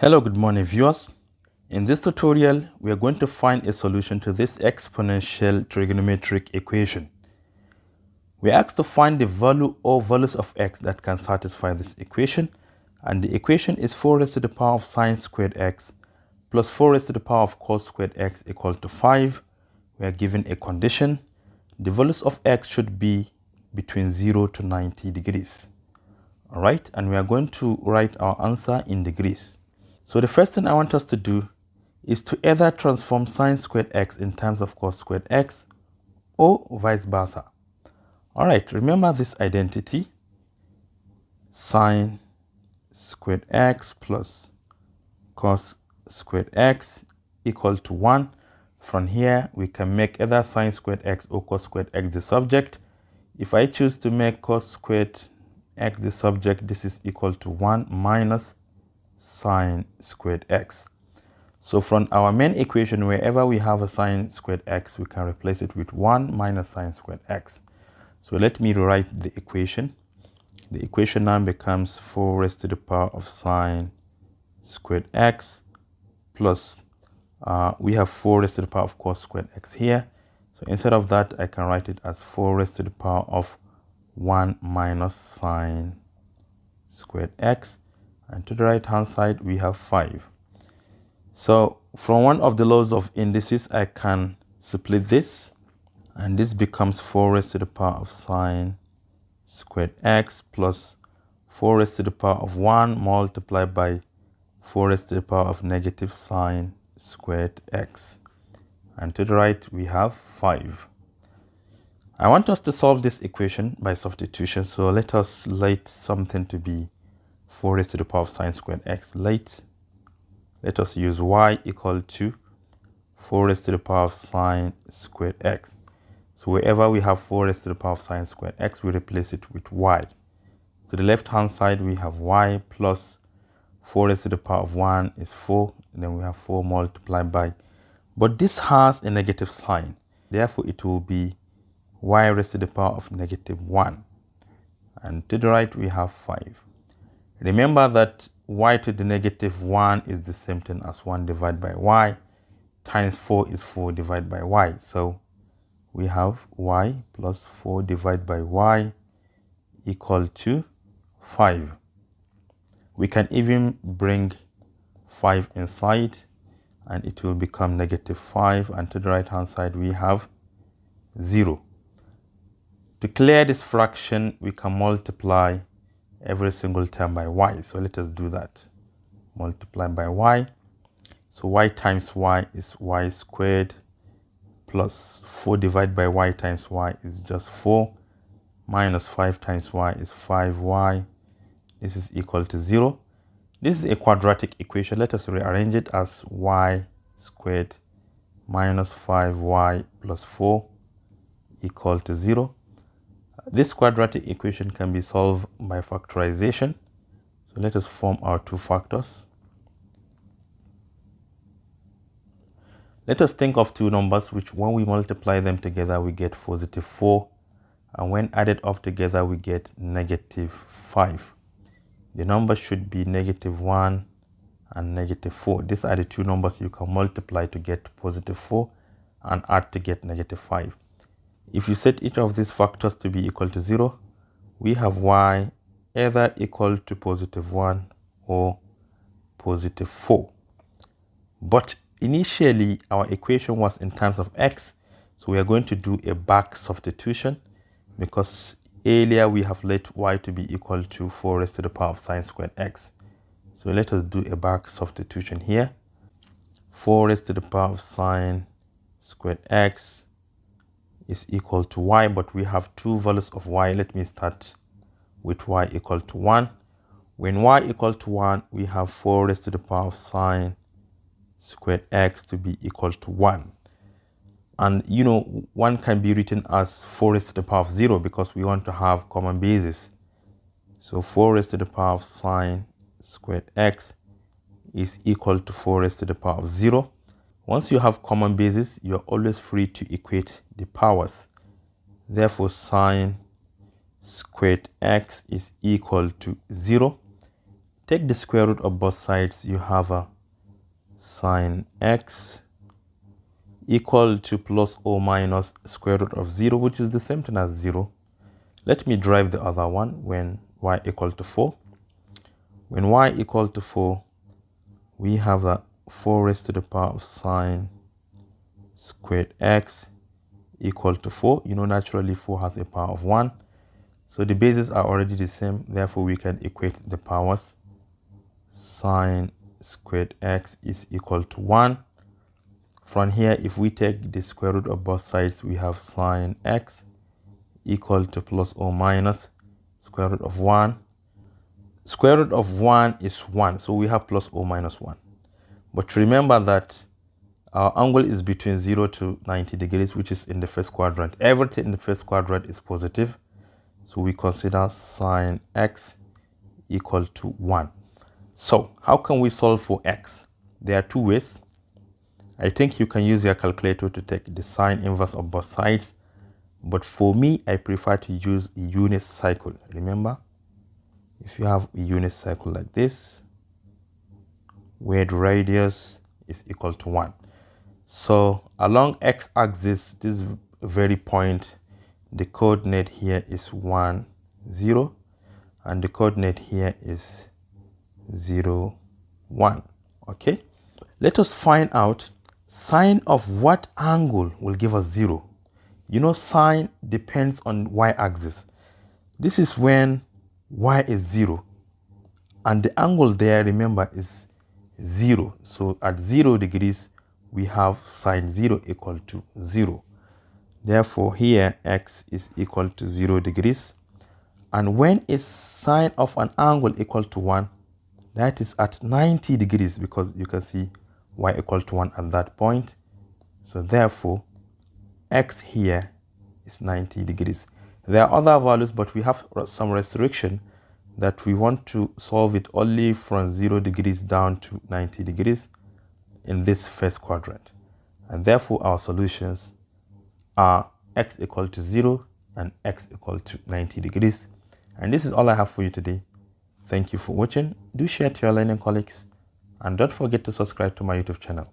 Hello, good morning viewers. In this tutorial, we are going to find a solution to this exponential trigonometric equation. We are asked to find the value or values of x that can satisfy this equation, and the equation is 4 raised to the power of sine squared x plus 4 raised to the power of cos squared x equal to 5. We are given a condition. The values of x should be between 0 to 90 degrees. All right, and we are going to write our answer in degrees. So the first thing I want us to do is to either transform sine squared x in terms of cos squared x or vice versa. All right, remember this identity. Sine squared x plus cos squared x equal to 1. From here, we can make either sine squared x or cos squared x the subject. If I choose to make cos squared x the subject, this is equal to 1 minus sine squared x. So from our main equation, wherever we have a sine squared x, we can replace it with 1 minus sine squared x. So let me rewrite the equation. The equation now becomes 4 raised to the power of sine squared x plus we have 4 raised to the power of cos squared x here. So instead of that, I can write it as 4 raised to the power of 1 minus sine squared x. And to the right hand side, we have 5. So from one of the laws of indices, I can split this. And this becomes 4 raised to the power of sine squared x plus 4 raised to the power of 1 multiplied by 4 raised to the power of negative sine squared x. And to the right, we have 5. I want us to solve this equation by substitution. So let us let something to be 4 raised to the power of sine squared x. Let us use y equal to 4 raised to the power of sine squared x. So wherever we have 4 raised to the power of sine squared x, we replace it with y. To the left hand side, we have y plus 4 raised to the power of 1 is 4. And then we have 4 multiplied by. But this has a negative sign. Therefore, it will be y raised to the power of negative 1. And to the right, we have 5. Remember that y to the negative 1 is the same thing as 1 divided by y. Times 4 is 4 divided by y. So we have y plus 4 divided by y equal to 5. We can even bring 5 inside and it will become negative 5. And to the right hand side, we have 0. To clear this fraction, we can multiply every single term by y. So let us do that. Multiply by y. So y times y is y squared plus 4 divided by y times y is just 4 minus 5 times y is 5y. This is equal to 0. This is a quadratic equation. Let us rearrange it as y squared minus 5y plus 4 equal to 0. This quadratic equation can be solved by factorization. So let us form our two factors. Let us think of two numbers which when we multiply them together, we get positive 4. And when added up together, we get negative 5. The number should be negative 1 and negative 4. These are the two numbers you can multiply to get positive 4 and add to get negative 5. If you set each of these factors to be equal to 0, we have y either equal to positive 1 or positive 4. But initially, our equation was in terms of x, so we are going to do a back substitution because earlier we have let y to be equal to 4 raised to the power of sine squared x. So let us do a back substitution here. 4 raised to the power of sine squared x is equal to y, but we have two values of y. Let me start with y equal to 1. When y equal to 1, we have 4 raised to the power of sine squared x to be equal to 1. And you know, 1 can be written as 4 raised to the power of 0 because we want to have common bases. So 4 raised to the power of sine squared x is equal to 4 raised to the power of 0. Once you have common bases, you're always free to equate the powers. Therefore, sine squared x is equal to 0. take the square root of both sides. You have a sine x equal to plus or minus square root of 0, which is the same thing as 0. Let me derive the other one when y equal to 4. When y equal to 4, we have a 4 raised to the power of sine squared x equal to 4. You know, naturally 4 has a power of 1. So the bases are already the same. Therefore, we can equate the powers. Sine squared x is equal to 1. From here, if we take the square root of both sides, we have sine x equal to plus or minus square root of 1. Square root of 1 is 1, so we have plus or minus 1. But remember that our angle is between 0 to 90 degrees, which is in the first quadrant. Everything in the first quadrant is positive. So we consider sine x equal to 1. So how can we solve for x? There are two ways. I think you can use your calculator to take the sine inverse of both sides. But for me, I prefer to use a unit cycle. Remember, if you have a unit cycle like this, where the radius is equal to 1. So along x-axis, this very point, the coordinate here is 1, 0, and the coordinate here is 0, 1. Okay, let us find out sine of what angle will give us 0. You know, sine depends on y-axis. This is when y is 0, and the angle there, remember, is 0. So at 0 degrees, we have sine 0 equal to 0. Therefore, here x is equal to 0 degrees. And when is sine of an angle equal to 1? That is at 90 degrees, because you can see y equal to 1 at that point. So therefore, x here is 90 degrees. There are other values, but we have some restriction that we want to solve it only from 0 degrees down to 90 degrees in this first quadrant. And therefore, our solutions are x equal to 0 and x equal to 90 degrees. And this is all I have for you today. Thank you for watching. Do share to your learning colleagues, and don't forget to subscribe to my YouTube channel.